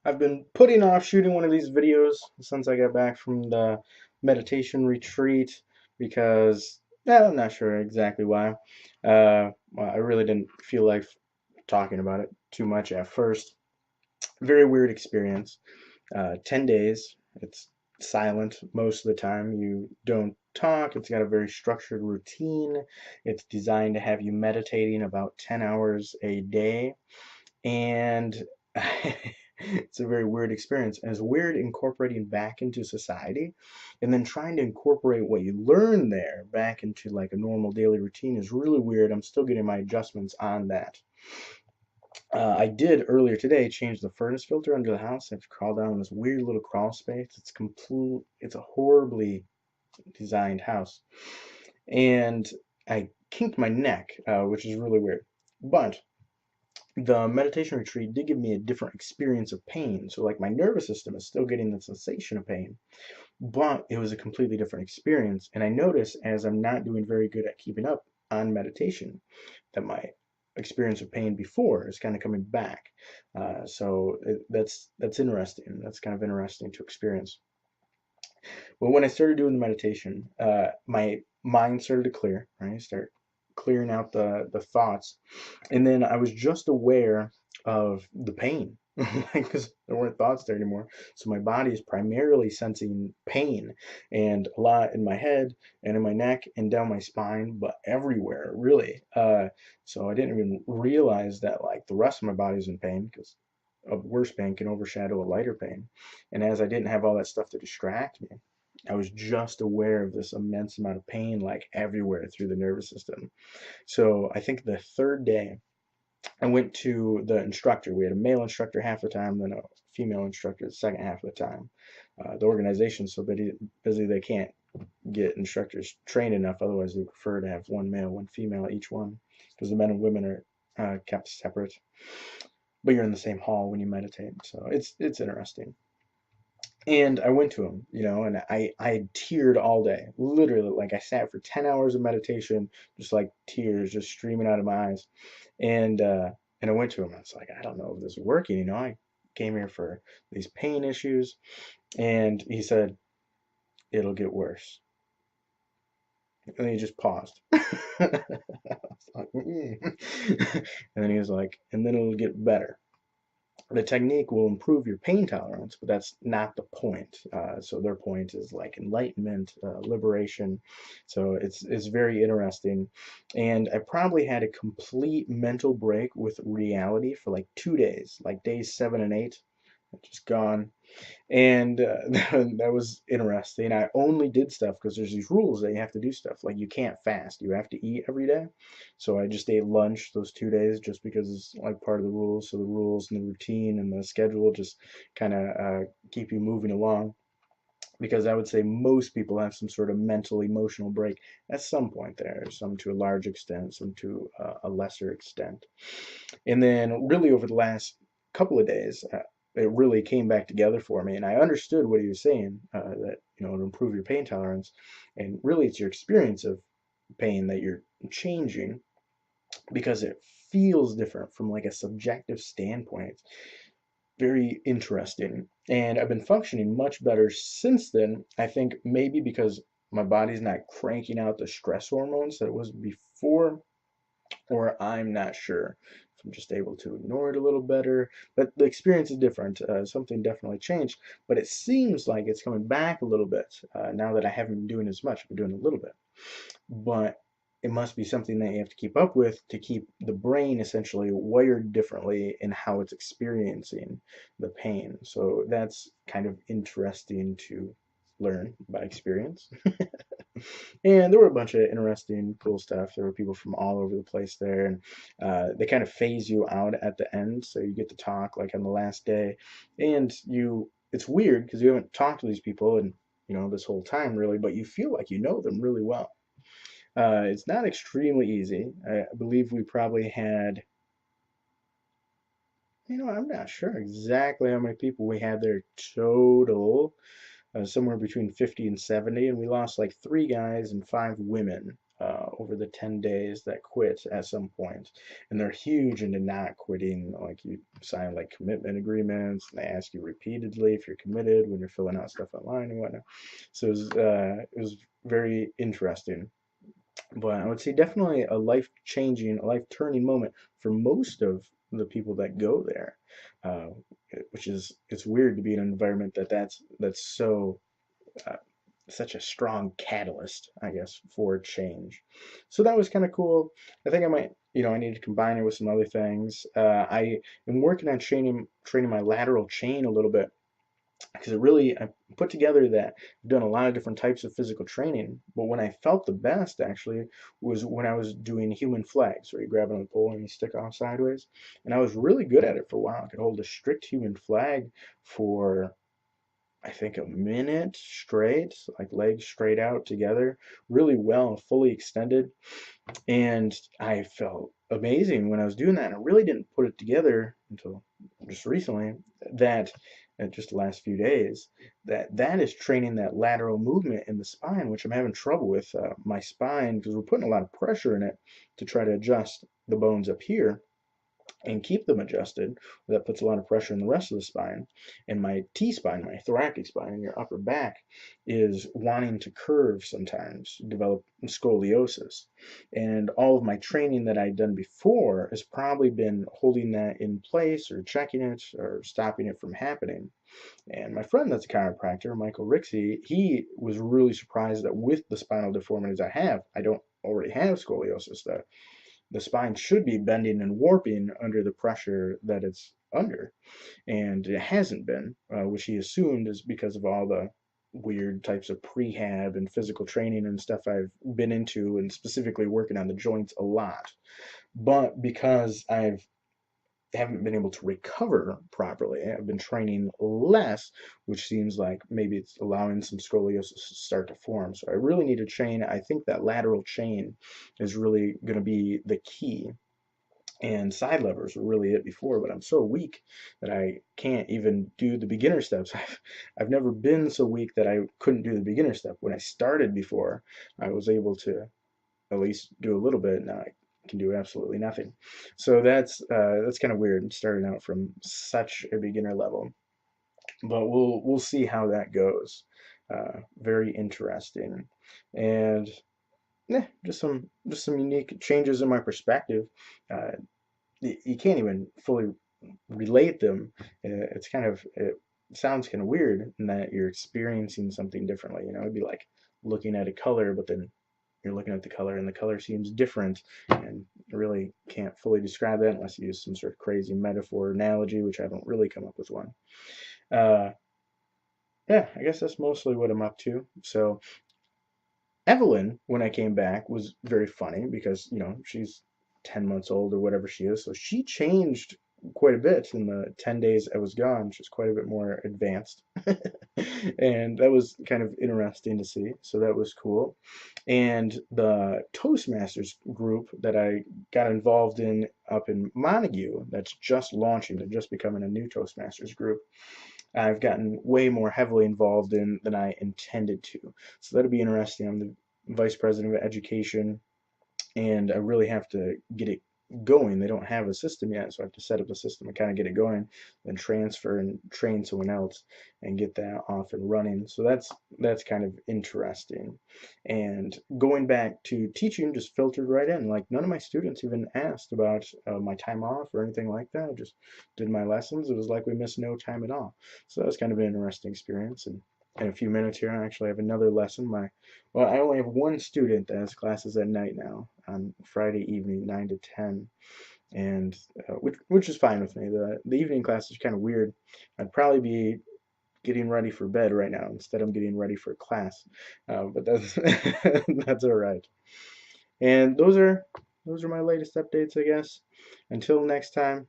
I've been putting off shooting one of these videos since I got back from the meditation retreat because I'm not sure exactly why. Well, I really didn't feel like talking about it too much at first. Very weird experience. 10 days. It's silent most of the time. You don't talk. It's got a very structured routine. It's designed to have you meditating about 10 hours a day. And it's a very weird experience. And it's weird incorporating back into society and then trying to incorporate what you learn there back into like a normal daily routine is really weird. I'm still getting my adjustments on that. I did earlier today change the furnace filter under the house. I have to crawl down in this weird little crawl space. It's a horribly designed house. And I kinked my neck, which is really weird. But the meditation retreat did give me a different experience of pain. So, like, my nervous system is still getting the sensation of pain, but it was a completely different experience. And I notice as I'm not doing very good at keeping up on meditation, that my experience of pain before is kind of coming back. That's interesting. That's kind of interesting to experience. But when I started doing the meditation, my mind started to clear. Right, I start clearing out the thoughts, and then I was just aware of the pain because there weren't thoughts there anymore. So my body is primarily sensing pain and a lot in my head and in my neck and down my spine, but everywhere really. So I didn't even realize that like the rest of my body's in pain because a worse pain can overshadow a lighter pain. And as I didn't have all that stuff to distract me, I was just aware of this immense amount of pain like everywhere through the nervous system. So I think the third day I went to the instructor. We had a male instructor half the time, then a female instructor the second half of the time. The organization's so busy they can't get instructors trained enough. Otherwise, they prefer to have one male, one female each one, because the men and women are kept separate. But you're in the same hall when you meditate, so it's interesting. And I went to him, and I had teared all day, literally. Like I sat for 10 hours of meditation, just like tears just streaming out of my eyes. And I went to him. I was like, I don't know if this is working. I came here for these pain issues, and he said it'll get worse. And then he just paused. I was like, and then he was like, and then it'll get better. The technique will improve your pain tolerance, but that's not the point. So their point is like enlightenment, liberation. So it's very interesting, and I probably had a complete mental break with reality for like 2 days, like days 7 and 8, just gone. And that was interesting. I only did stuff because there's these rules that you have to do stuff. Like you can't fast. You have to eat every day. So I just ate lunch those 2 days just because it's like part of the rules. So the rules and the routine and the schedule just kind of keep you moving along. Because I would say most people have some sort of mental, emotional break at some point there, some to a large extent, some to a lesser extent. And then, really, over the last couple of days, it really came back together for me, and I understood what he was saying, that to improve your pain tolerance, and really, it's your experience of pain that you're changing because it feels different from like a subjective standpoint. It's very interesting, and I've been functioning much better since then. I think maybe because my body's not cranking out the stress hormones that it was before, or I'm not sure if I'm just able to ignore it a little better. But the experience is different. Something definitely changed, but it seems like it's coming back a little bit now that I haven't been doing as much. I've been doing a little bit, but it must be something that you have to keep up with to keep the brain essentially wired differently in how it's experiencing the pain. So that's kind of interesting to learn by experience. And there were a bunch of interesting, cool stuff. There were people from all over the place there, and they kind of phase you out at the end, so you get to talk like on the last day, and it's weird because you haven't talked to these people and this whole time really, but you feel like you know them really well. It's not extremely easy. I believe we probably had, I'm not sure exactly how many people we had there total, somewhere between 50 and 70, and we lost like 3 guys and 5 women over the 10 days that quit at some point. And they're huge into not quitting. Like you sign like commitment agreements, and they ask you repeatedly if you're committed when you're filling out stuff online and whatnot. So it was very interesting. But I would say definitely a life-changing, a life-turning moment for most of the people that go there, uh, which is it's weird to be in an environment that's so uh, such a strong catalyst, I guess, for change. So that was kind of cool. I think I might, I need to combine it with some other things. I am working on training my lateral chain a little bit because I put together that I've done a lot of different types of physical training, but when I felt the best actually was when I was doing human flags, where you grab on a pole and you stick off sideways. And I was really good at it for a while. I could hold a strict human flag for I think a minute straight, like legs straight out together, really well, fully extended. And I felt amazing when I was doing that. And I really didn't put it together until just recently that just the last few days that is training that lateral movement in the spine, which I'm having trouble with my spine because we're putting a lot of pressure in it to try to adjust the bones up here and keep them adjusted. That puts a lot of pressure on the rest of the spine. And my T-spine, my thoracic spine in your upper back, is wanting to curve sometimes, develop scoliosis. And all of my training that I'd done before has probably been holding that in place or checking it or stopping it from happening. And my friend that's a chiropractor, Michael Rixey, he was really surprised that with the spinal deformities I don't already have scoliosis. The spine should be bending and warping under the pressure that it's under, and it hasn't been, which he assumed is because of all the weird types of prehab and physical training and stuff I've been into, and specifically working on the joints a lot. But because I've haven't been able to recover properly. I've been training less, which seems like maybe it's allowing some scoliosis to start to form. So I really need to train. I think that lateral chain is really going to be the key. And side levers were really it before, but I'm so weak that I can't even do the beginner steps. I've never been so weak that I couldn't do the beginner step. When I started before, I was able to at least do a little bit. Now I can do absolutely nothing. So that's kind of weird starting out from such a beginner level. But we'll see how that goes. Very interesting, and yeah, just some unique changes in my perspective. Uh, you can't even fully relate them. It's kind of it sounds kind of weird in that you're experiencing something differently. It'd be like looking at a color, but then you're looking at the color and the color seems different, and really can't fully describe that unless you use some sort of crazy metaphor or analogy, which I haven't really come up with one. Uh, yeah, I guess that's mostly what I'm up to. So Evelyn, when I came back, was very funny because, she's 10 months old or whatever she is. So she changed quite a bit in the 10 days I was gone. She's quite a bit more advanced. And that was kind of interesting to see. So that was cool. And the Toastmasters group that I got involved in up in Montague, that's just launching, they're just becoming a new Toastmasters group. I've gotten way more heavily involved in than I intended to. So that'll be interesting. I'm the vice president of education, and I really have to get it going. They don't have a system yet, so I have to set up a system and kind of get it going, then transfer and train someone else and get that off and running. So that's kind of interesting. And going back to teaching just filtered right in. Like none of my students even asked about my time off or anything like that. I just did my lessons. It was like we missed no time at all. So that was kind of an interesting experience. And in a few minutes here, I actually have another lesson. I only have one student that has classes at night now on Friday evening, 9 to 10, and which is fine with me. The evening class is kind of weird. I'd probably be getting ready for bed right now instead of getting ready for class, but that's that's all right. And those are my latest updates, I guess. Until next time.